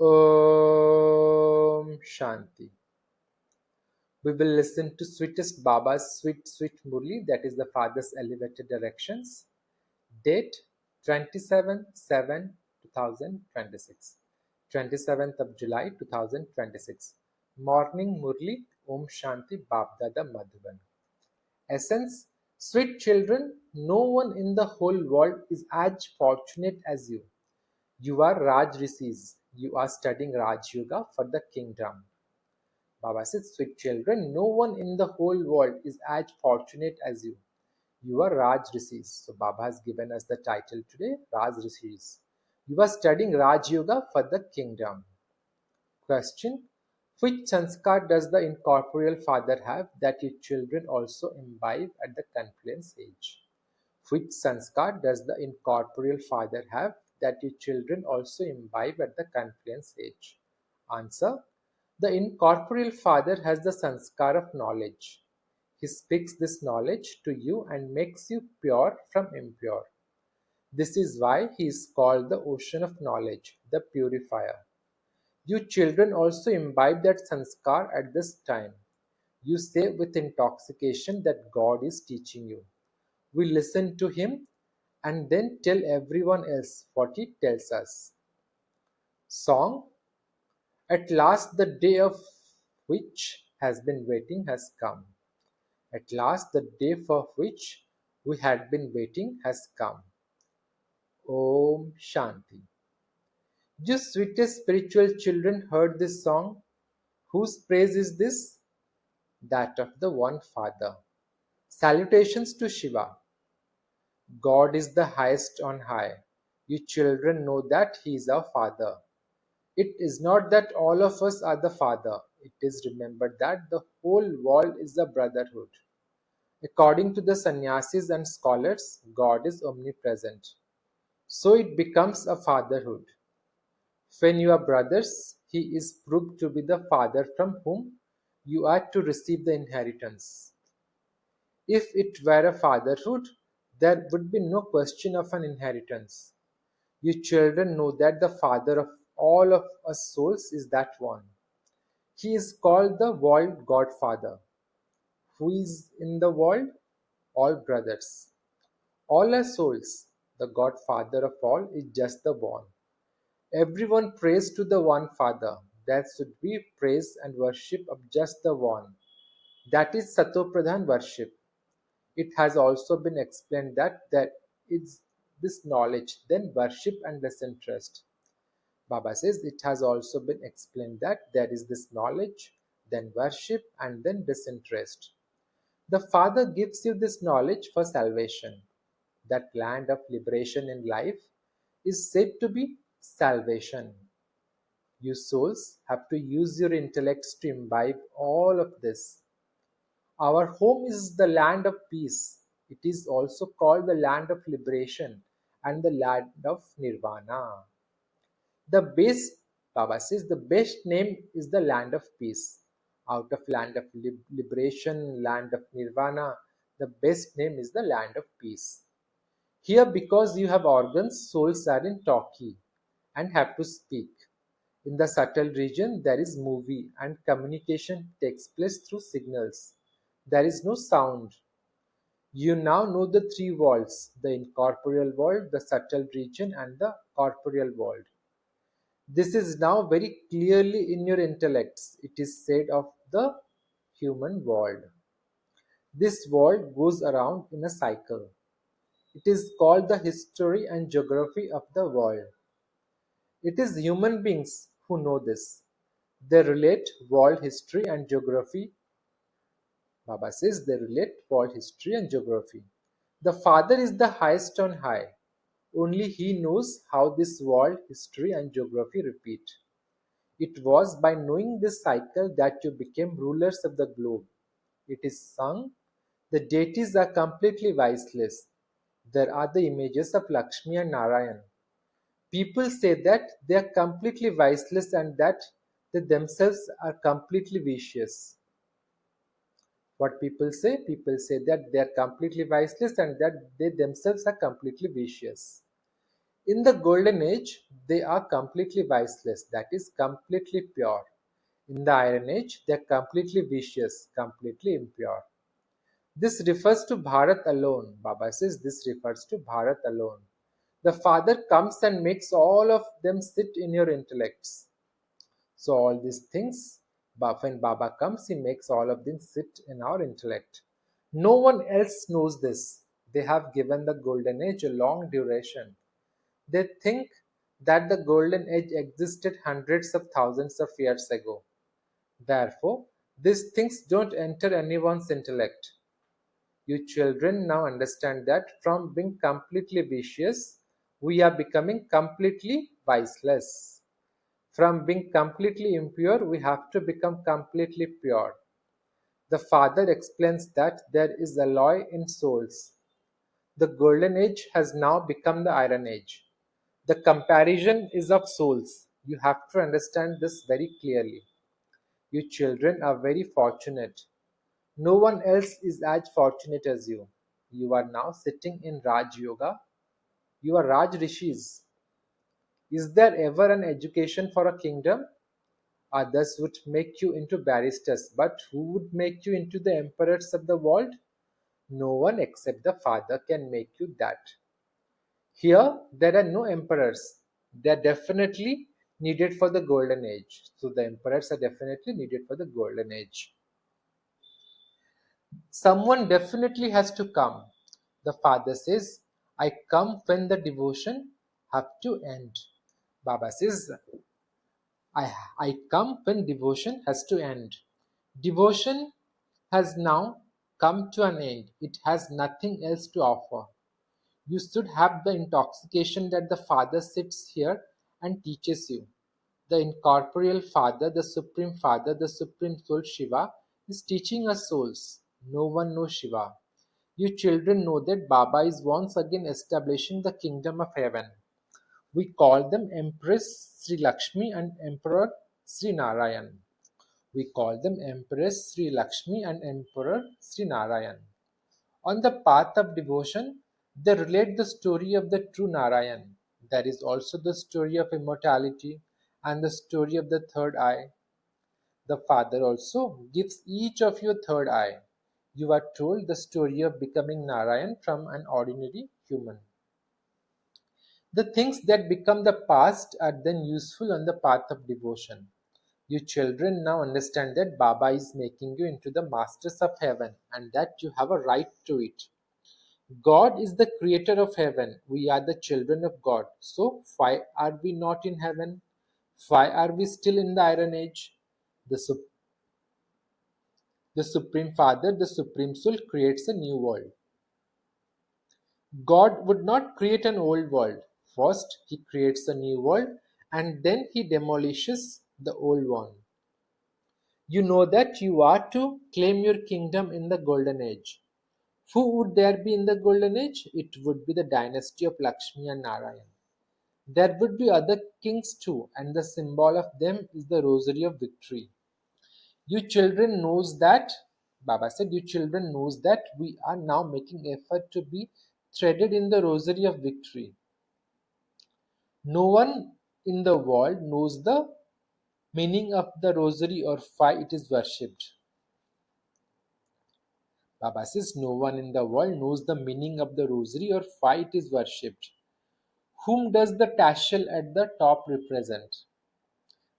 Om Shanti. We will listen to sweetest Baba's sweet Murli, that is the Father's elevated directions. Date 27/7/2026. 27th of July 2026. Morning Murli. Om Shanti Babdada Madhuban. Essence: sweet children, no one in the whole world is as fortunate as you. You are Raj Rishis. You are studying Raj Yoga for the kingdom. Baba says, sweet children, no one in the whole world is as fortunate as you. You are Raj Rishis. So Baba has given us the title today, Raj Rishis. You are studying Raj Yoga for the kingdom. Question: which sanskar does the incorporeal father have that your children also imbibe at the confluence age? Which sanskar does the incorporeal father have that your children also imbibe at the confluence age? Answer: the incorporeal father has the sanskar of knowledge. He speaks this knowledge to you and makes you pure from impure. This is why he is called the ocean of knowledge, the purifier. You children also imbibe that sanskar at this time. You say with intoxication that God is teaching you. We listen to him and then tell everyone else what he tells us. Song: at last the day of which has been waiting has come. At last the day for which we had been waiting has come. Om Shanti. You sweetest spiritual children heard this song. Whose praise is this? That of the One Father. Salutations to Shiva. God is the highest on high. You children know that He is our Father. It is not that all of us are the Father. It is remembered that the whole world is a brotherhood. According to the sannyasis and scholars, God is omnipresent. So it becomes a fatherhood. When you are brothers, He is proved to be the Father from whom you are to receive the inheritance. If it were a fatherhood, there would be no question of an inheritance. You children know that the Father of all of us souls is that one. He is called the World Godfather. Who is in the world? All brothers. All are souls. The Godfather of all is just the one. Everyone prays to the one Father. There should be praise and worship of just the one. That is Satopradhan worship. It has also been explained that there is this knowledge, then worship and disinterest. Baba says it has also been explained that there is this knowledge, then worship, and then disinterest. The Father gives you this knowledge for salvation. That land of liberation in life is said to be salvation. You souls have to use your intellects to imbibe all of this. Our home is the land of peace. It is also called the land of liberation and the land of nirvana. The base, Baba says, the best name is the land of peace. Out of land of liberation, land of nirvana, the best name is the land of peace. Here, because you have organs, souls are in talkie and have to speak. In the subtle region, there is movie and communication takes place through signals. There is no sound. You now know the three worlds: the incorporeal world, the subtle region, and the corporeal world. This is now very clearly in your intellects. It is said of the human world. This world goes around in a cycle. It is called the history and geography of the world. It is human beings who know this. They relate world history and geography. Baba says they relate world history and geography. The Father is the highest on high. Only He knows how this world history and geography repeat. It was by knowing this cycle that you became rulers of the globe. It is sung, the deities are completely viceless. There are the images of Lakshmi and Narayan. People say that they are completely viceless and that they themselves are completely vicious. What people say? People say that they are completely viceless and that they themselves are completely vicious. In the golden age, they are completely viceless, that is, completely pure. In the iron age, they are completely vicious, completely impure. This refers to Bharat alone. Baba says this refers to Bharat alone. The Father comes and makes all of them sit in your intellects. So all these things, when Baba comes, he makes all of them sit in our intellect. No one else knows this. They have given the golden age a long duration. They think that the golden age existed hundreds of thousands of years ago. Therefore, these things don't enter anyone's intellect. You children now understand that from being completely vicious, we are becoming completely viceless. From being completely impure, we have to become completely pure. The Father explains that there is alloy in souls. The golden age has now become the iron age. The comparison is of souls. You have to understand this very clearly. You children are very fortunate. No one else is as fortunate as you. You are now sitting in Raj Yoga. You are Raj Rishis. Is there ever an education for a kingdom? Others would make you into barristers, but who would make you into the emperors of the world? No one except the Father can make you that. Here, there are no emperors. They are definitely needed for the golden age. So the emperors are definitely needed for the golden age. Someone definitely has to come. The Father says, I come when the devotion have to end. Baba says, I come when devotion has to end. Devotion has now come to an end. It has nothing else to offer. You should have the intoxication that the Father sits here and teaches you. The incorporeal Father, the Supreme Father, the Supreme Soul Shiva is teaching us souls. No one knows Shiva. You children know that Baba is once again establishing the kingdom of heaven. We call them Empress Sri Lakshmi and Emperor Sri Narayan. We call them Empress Sri Lakshmi and Emperor Sri Narayan. On the path of devotion, they relate the story of the true Narayan. There is also the story of immortality and the story of the third eye. The Father also gives each of you a third eye. You are told the story of becoming Narayan from an ordinary human. The things that become the past are then useful on the path of devotion. You children now understand that Baba is making you into the masters of heaven and that you have a right to it. God is the creator of heaven. We are the children of God. So why are we not in heaven? Why are we still in the iron age? The, the Supreme Father, the Supreme Soul creates a new world. God would not create an old world. First, He creates a new world and then He demolishes the old one. You know that you are to claim your kingdom in the golden age. Who would there be in the golden age? It would be the dynasty of Lakshmi and Narayan. There would be other kings too, and the symbol of them is the rosary of victory. You children knows that, Baba said, you children knows that we are now making effort to be threaded in the rosary of victory. No one in the world knows the meaning of the rosary or why it is worshipped. Baba says no one in the world knows the meaning of the rosary or why it is worshipped. Whom does the tassel at the top represent?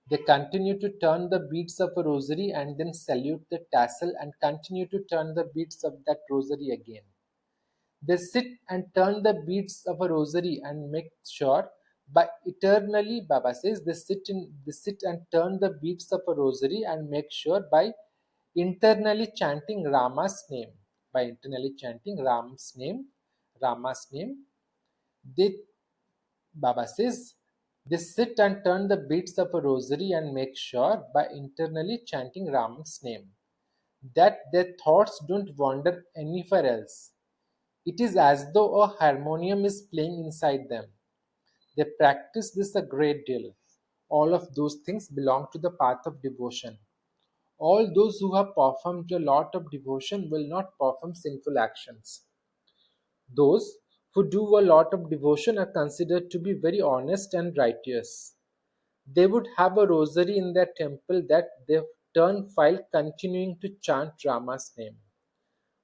They continue to turn the beads of a rosary and then salute the tassel and continue to turn the beads of that rosary again. They sit and turn the beads of a rosary and make sure by eternally, Baba says, they sit and turn the beads of a rosary and make sure by internally chanting Rama's name. By internally chanting Rama's name, they, Baba says, they sit and turn the beads of a rosary and make sure by internally chanting Rama's name that their thoughts don't wander anywhere else. It is as though a harmonium is playing inside them. They practice this a great deal. All of those things belong to the path of devotion. All those who have performed a lot of devotion will not perform sinful actions. Those who do a lot of devotion are considered to be very honest and righteous. They would have a rosary in their temple that they turn while continuing to chant Rama's name.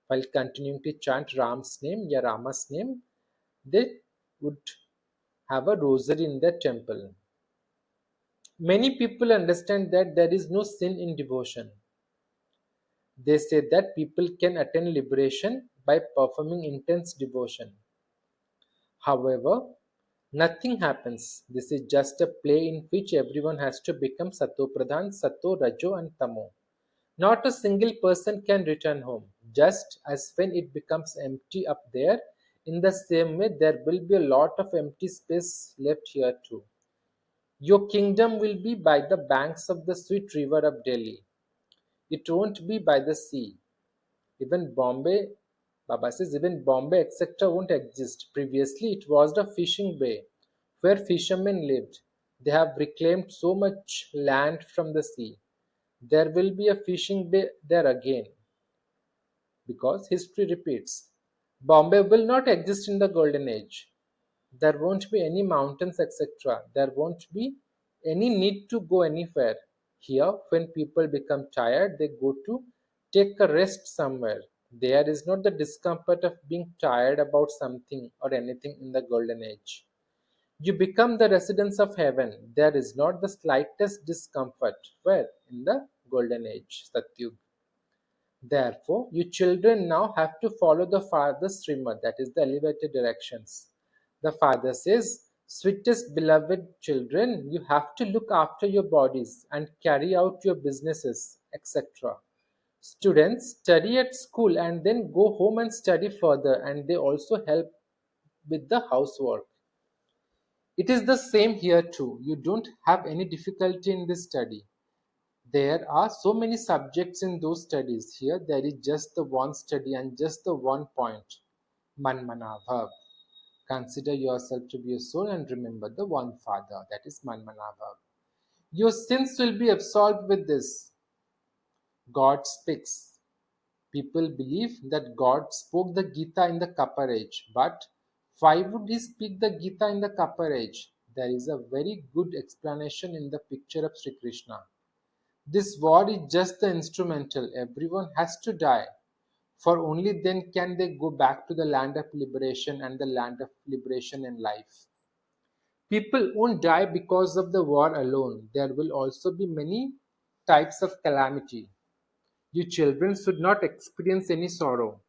While continuing to chant Ram's name, ya Rama's name, they would have a rosary in their temple. Many people understand that there is no sin in devotion. They say that people can attain liberation by performing intense devotion. However, nothing happens. This is just a play in which everyone has to become Sato Pradhan, Sato, Rajo, and Tamo. Not a single person can return home. Just as when it becomes empty up there, in the same way, there will be a lot of empty space left here too. Your kingdom will be by the banks of the sweet river of Delhi. It won't be by the sea. Even Bombay, Baba says, even Bombay, etc., won't exist. Previously, it was the fishing bay where fishermen lived. They have reclaimed so much land from the sea. There will be a fishing bay there again because history repeats. Bombay will not exist in the Golden Age. There won't be any mountains, etc. There won't be any need to go anywhere. Here, when people become tired, they go to take a rest somewhere. There is not the discomfort of being tired about something or anything in the Golden Age. You become the residents of heaven. There is not the slightest discomfort. Where? In the Golden Age, Satyug. Therefore, you children now have to follow the Father's streamer, that is the elevated directions. The Father says, sweetest beloved children, you have to look after your bodies and carry out your businesses, etc. Students study at school and then go home and study further, and they also help with the housework. It is the same here too. You don't have any difficulty in this study. There are so many subjects in those studies. Here there is just the one study and just the one point. Manmanabhav. Consider yourself to be a soul and remember the one Father. That is Manmanabhav. Your sins will be absolved with this. God speaks. People believe that God spoke the Gita in the Kapar age. But why would he speak the Gita in the Kapar age? There is a very good explanation in the picture of Sri Krishna. This war is just the instrumental. Everyone has to die, for only then can they go back to the land of liberation and the land of liberation in life. People won't die because of the war alone. There will also be many types of calamity. You children should not experience any sorrow.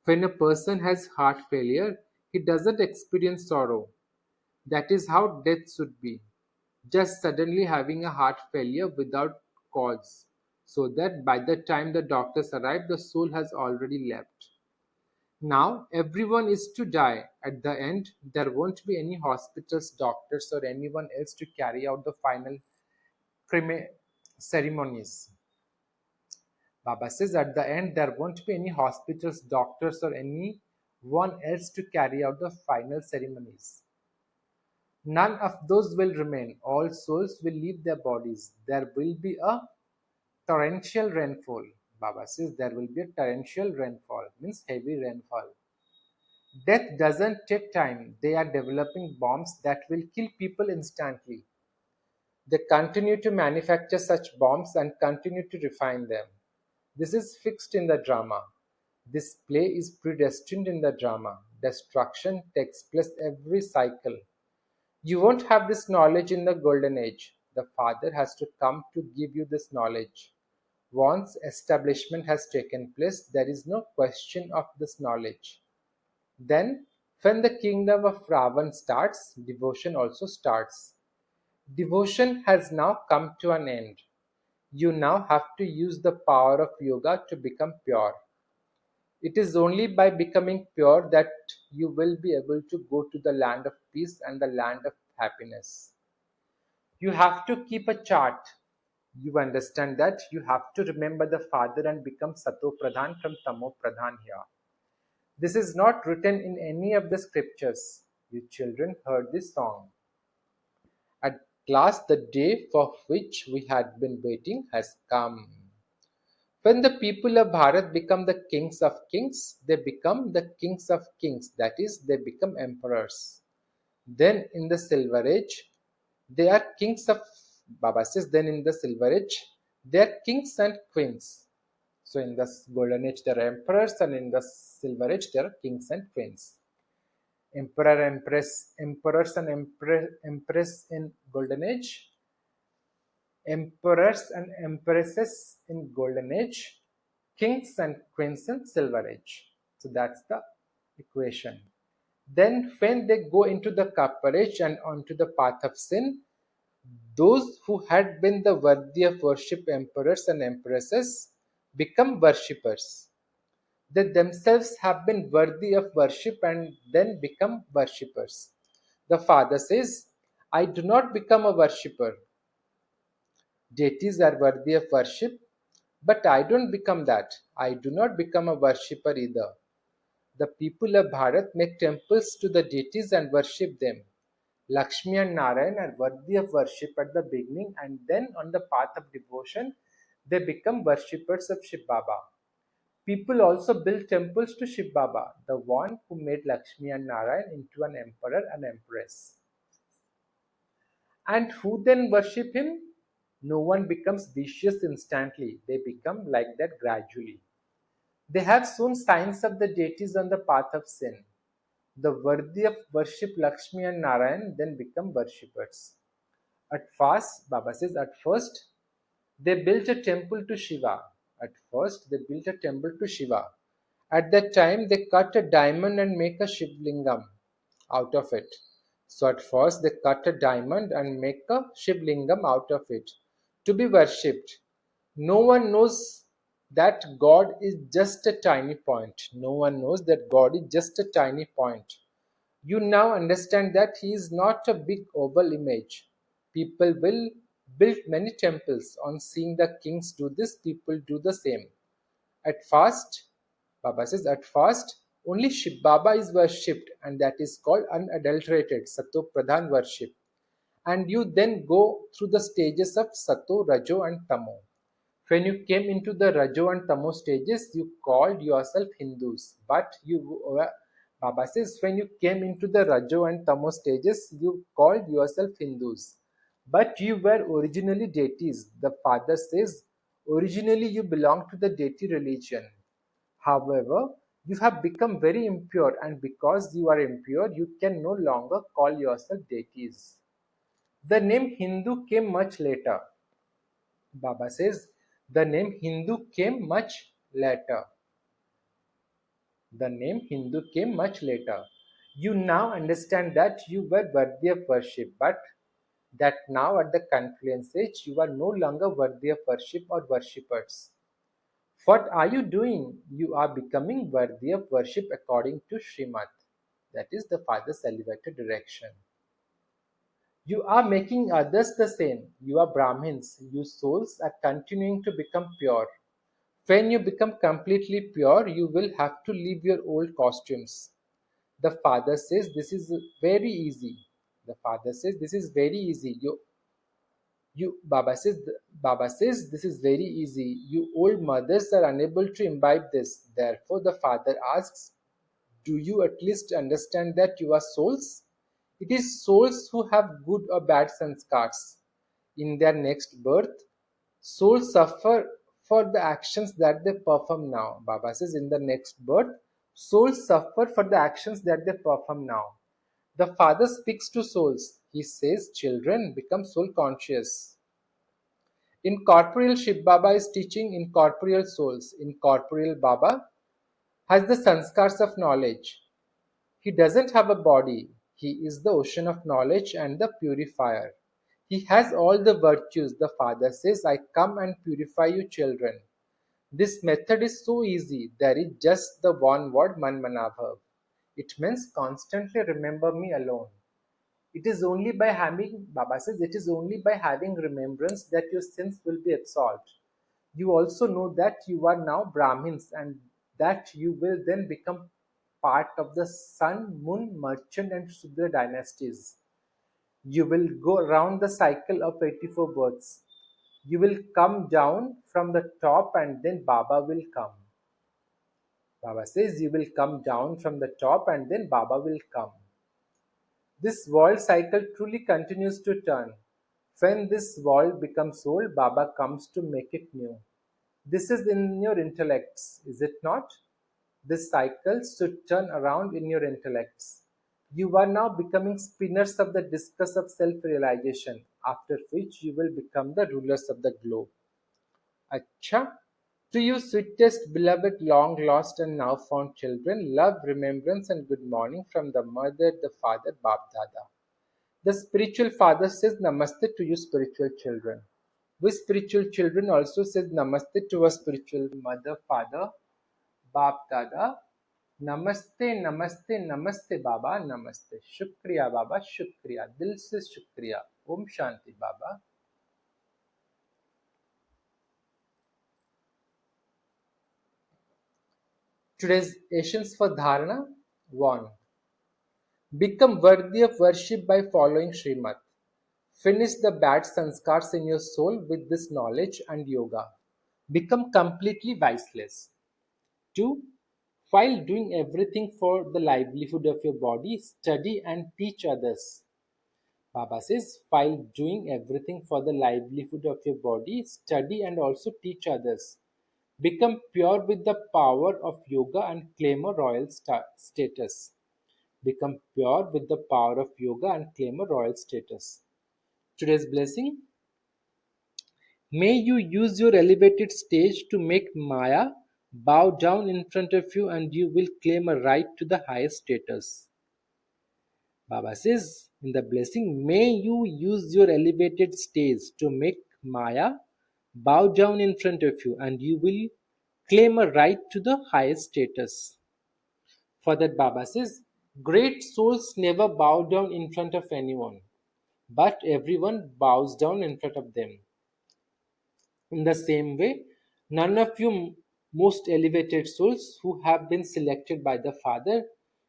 When a person has heart failure, he doesn't experience sorrow. That is how death should be. Just suddenly having a heart failure without cause, so that by the time the doctors arrive, the soul has already left. Now, everyone is to die. At the end, there won't be any hospitals, doctors, or anyone else to carry out the final ceremonies. Baba says at the end, there won't be any hospitals, doctors, or anyone else to carry out the final ceremonies. None of those will remain. All souls will leave their bodies. There will be a torrential rainfall. Baba says there will be a torrential rainfall, means heavy rainfall. Death doesn't take time. They are developing bombs that will kill people instantly. They continue to manufacture such bombs and continue to refine them. This is fixed in the drama. This play is predestined in the drama. Destruction takes place every cycle. You won't have this knowledge in the Golden Age. The Father has to come to give you this knowledge. Once establishment has taken place, there is no question of this knowledge. Then, when the kingdom of Ravan starts, devotion also starts. Devotion has now come to an end. You now have to use the power of yoga to become pure. It is only by becoming pure that you will be able to go to the land of peace and the land of happiness. You have to keep a chart. You understand that you have to remember the Father and become Sato Pradhan from Tamo Pradhan here. This is not written in any of the scriptures. You children heard this song. At last, the day for which we had been waiting has come. When the people of Bharat become the kings of kings, they become the kings of kings, that is, they become emperors. Then in the Silver Age, they are kings of, Baba says, then in the Silver Age, they are kings and queens. So in the Golden Age, there are emperors, and in the Silver Age, there are kings and queens. Emperor, empress, emperors and empress in Golden Age, emperors and empresses in Golden Age, kings and queens in Silver Age. So that's the equation. Then when they go into the Copper Age and onto the path of sin, those who had been the worthy of worship emperors and empresses become worshippers. They themselves have been worthy of worship and then become worshippers. The Father says, I do not become a worshipper. Deities are worthy of worship, but I don't become that. I do not become a worshipper either. The people of Bharat make temples to the deities and worship them. Lakshmi and Narayan are worthy of worship at the beginning, and then on the path of devotion, they become worshippers of Shiv Baba. People also build temples to Shiv Baba, the one who made Lakshmi and Narayan into an emperor and empress. And who then worship him? No one becomes vicious instantly, they become like that gradually. They have shown signs of the deities on the path of sin. The worthy of worship Lakshmi and Narayan then become worshippers. At first, Baba says, at first, they built a temple to Shiva. At first, they built a temple to Shiva. At that time, they cut a diamond and make a Shivlingam out of it. So at first, they cut a diamond and make a Shivlingam out of it to be worshipped. No one knows that God is just a tiny point. No one knows that God is just a tiny point. You now understand that he is not a big oval image. People will build many temples. On seeing the kings do this, people do the same. At first, Baba says, at first, only Shiv Baba is worshipped, and that is called unadulterated Sato Pradhan worship. And you then go through the stages of Sato, Rajo, and Tamo. When you came into the Rajo and Tamo stages, you called yourself Hindus. But Baba says, when you came into the Rajo and Tamo stages, you called yourself Hindus. But you were originally deities. The Father says, originally you belong to the deity religion. However, you have become very impure, and because you are impure, you can no longer call yourself deities. The name Hindu came much later. Baba says, the name Hindu came much later. The name Hindu came much later. You now understand that you were worthy of worship, but that now at the confluence age, you are no longer worthy of worship or worshippers. What are you doing? You are becoming worthy of worship according to Srimad. That is the Father's elevated direction. You are making others the same. You are Brahmins. You souls are continuing to become pure. When you become completely pure, you will have to leave your old costumes. The Father says this is very easy. The Father says this is very easy. Baba says this is very easy. You old mothers are unable to imbibe this. Therefore, the Father asks, do you at least understand that you are souls? It is souls who have good or bad sanskars. In their next birth, souls suffer for the actions that they perform now. Baba says in the next birth, souls suffer for the actions that they perform now. The Father speaks to souls. He says, children, become soul conscious. Incorporeal Shiv Baba is teaching incorporeal souls. Incorporeal Baba has the sanskars of knowledge. He doesn't have a body. He is the ocean of knowledge and the purifier. He has all the virtues. The Father says, I come and purify you children. This method is so easy. There is just the one word Manmanabhav. It means constantly remember me alone. It is only by having, Baba says, it is only by having remembrance that your sins will be absolved. You also know that you are now Brahmins and that you will then become part of the Sun, Moon, Merchant and Shudra dynasties. You will go around the cycle of 84 births. You will come down from the top and then Baba will come. Baba says you will come down from the top and then Baba will come. This world cycle truly continues to turn. When this world becomes old, Baba comes to make it new. This is in your intellects, is it not? This cycle should turn around in your intellects. You are now becoming spinners of the discus of self-realization, after which you will become the rulers of the globe. Acha. To you, sweetest, beloved, long lost and now found children, love, remembrance, and good morning from the mother, the father, Bap Dada. The spiritual father says Namaste to you, spiritual children. We spiritual children also says Namaste to our spiritual mother, father, Bap Dada. Namaste, namaste, namaste, Baba, namaste. Shukriya, Baba, shukriya. Dil se shukriya. Om Shanti, Baba. Today's Asians for Dharana 1. Become worthy of worship by following Srimad. Finish the bad sanskars in your soul with this knowledge and yoga. Become completely viceless. 2. While doing everything for the livelihood of your body, study and teach others. Baba says, while doing everything for the livelihood of your body, study and also teach others. Become pure with the power of yoga and claim a royal status. Become pure with the power of yoga and claim a royal status. Today's blessing. May you use your elevated stage to make Maya bow down in front of you and you will claim a right to the highest status. Baba says in the blessing, may you use your elevated stage to make Maya bow down in front of you and you will claim a right to the highest status. For that Baba says, great souls never bow down in front of anyone, but everyone bows down in front of them. In the same way, none of you most elevated souls who have been selected by the Father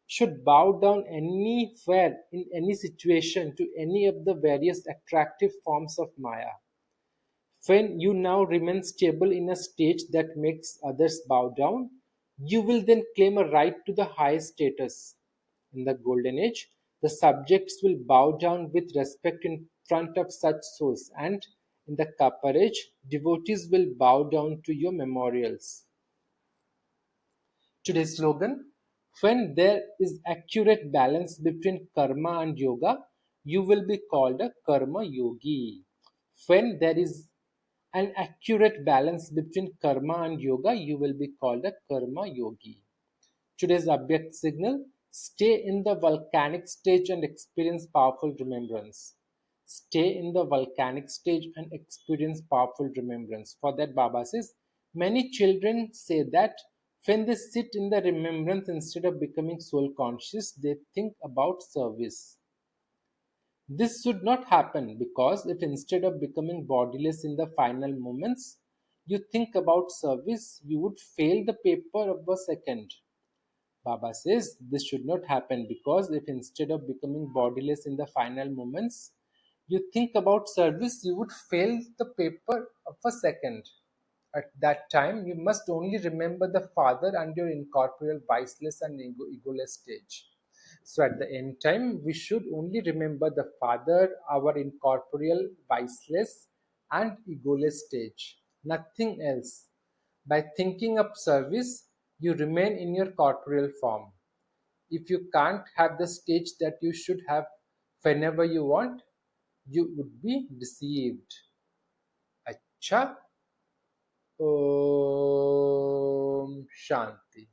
should bow down anywhere in any situation to any of the various attractive forms of Maya. When you now remain stable in a stage that makes others bow down, you will then claim a right to the highest status. In the Golden Age, the subjects will bow down with respect in front of such souls, and in the Copper Age, devotees will bow down to your memorials. Today's slogan, when there is accurate balance between karma and yoga, you will be called a karma yogi. When there is an accurate balance between karma and yoga, you will be called a karma yogi. Today's Abhyakt signal, stay in the volcanic stage and experience powerful remembrance. Stay in the volcanic stage and experience powerful remembrance. For that, Baba says, many children say that when they sit in the remembrance instead of becoming soul conscious, they think about service. This should not happen because if instead of becoming bodiless in the final moments, you think about service, you would fail the paper of a second. Baba says this should not happen because if instead of becoming bodiless in the final moments, you think about service, you would fail the paper of a second. At that time, you must only remember the Father and your incorporeal viceless and egoless stage. So at the end time, we should only remember the Father, our incorporeal viceless and egoless stage, nothing else. By thinking of service, you remain in your corporeal form. If you can't have the stage that you should have whenever you want, you would be deceived. Acha. Om Shanti.